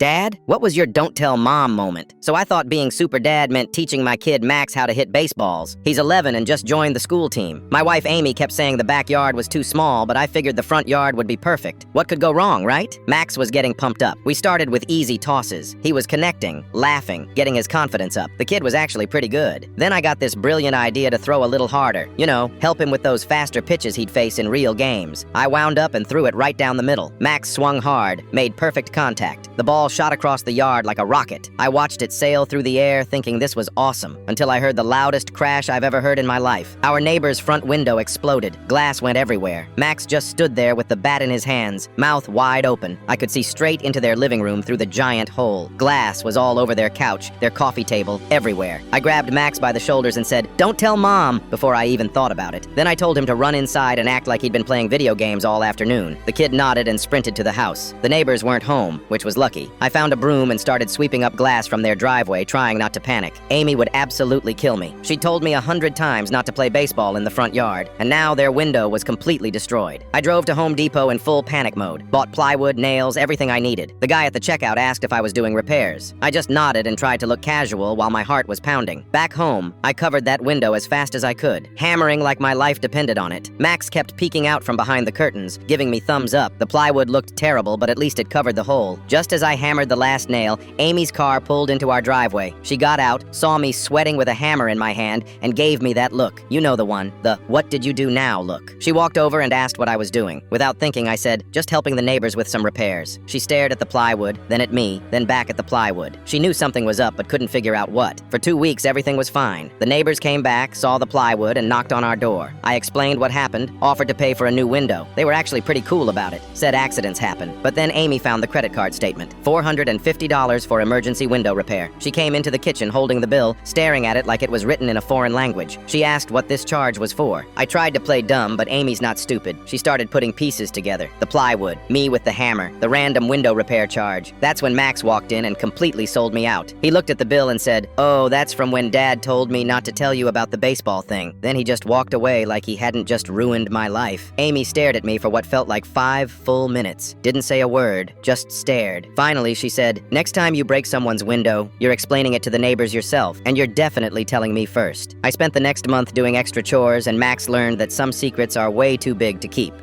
Dad, what was your don't tell mom moment? So I thought being super dad meant teaching my kid Max how to hit baseballs. He's 11 and just joined the school team. My wife Amy kept saying the backyard was too small, but I figured the front yard would be perfect. What could go wrong, right? Max was getting pumped up. We started with easy tosses. He was connecting, laughing, getting his confidence up. The kid was actually pretty good. Then I got this brilliant idea to throw a little harder. You know, help him with those faster pitches he'd face in real games. I wound up and threw it right down the middle. Max swung hard, made perfect contact. The ball shot across the yard like a rocket. I watched it sail through the air thinking this was awesome, until I heard the loudest crash I've ever heard in my life. Our neighbor's front window exploded. Glass went everywhere. Max just stood there with the bat in his hands, mouth wide open. I could see straight into their living room through the giant hole. Glass was all over their couch, their coffee table, everywhere. I grabbed Max by the shoulders and said, "Don't tell Mom," before I even thought about it. Then I told him to run inside and act like he'd been playing video games all afternoon. The kid nodded and sprinted to the house. The neighbors weren't home, which was lucky. I found a broom and started sweeping up glass from their driveway, trying not to panic. Amy would absolutely kill me. She told me 100 times not to play baseball in the front yard, and now their window was completely destroyed. I drove to Home Depot in full panic mode, bought plywood, nails, everything I needed. The guy at the checkout asked if I was doing repairs. I just nodded and tried to look casual while my heart was pounding. Back home, I covered that window as fast as I could, hammering like my life depended on it. Max kept peeking out from behind the curtains, giving me thumbs up. The plywood looked terrible, but at least it covered the hole. Just as I hammered the last nail, Amy's car pulled into our driveway. She got out, saw me sweating with a hammer in my hand, and gave me that look. You know the one, the "what did you do now" look. She walked over and asked what I was doing. Without thinking, I said, "Just helping the neighbors with some repairs." She stared at the plywood, then at me, then back at the plywood. She knew something was up but couldn't figure out what. For 2 weeks, everything was fine. The neighbors came back, saw the plywood, and knocked on our door. I explained what happened, offered to pay for a new window. They were actually pretty cool about it, said accidents happen. But then Amy found the credit card statement. $450 for emergency window repair. She came into the kitchen holding the bill, staring at it like it was written in a foreign language. She asked what this charge was for. I tried to play dumb, but Amy's not stupid. She started putting pieces together. The plywood, me with the hammer, the random window repair charge. That's when Max walked in and completely sold me out. He looked at the bill and said, "Oh, that's from when Dad told me not to tell you about the baseball thing." Then he just walked away like he hadn't just ruined my life. Amy stared at me for what felt like 5 full minutes. Didn't say a word, just stared. Finally, she said, "Next time you break someone's window, you're explaining it to the neighbors yourself, and you're definitely telling me first." I spent the next month doing extra chores, and Max learned that some secrets are way too big to keep.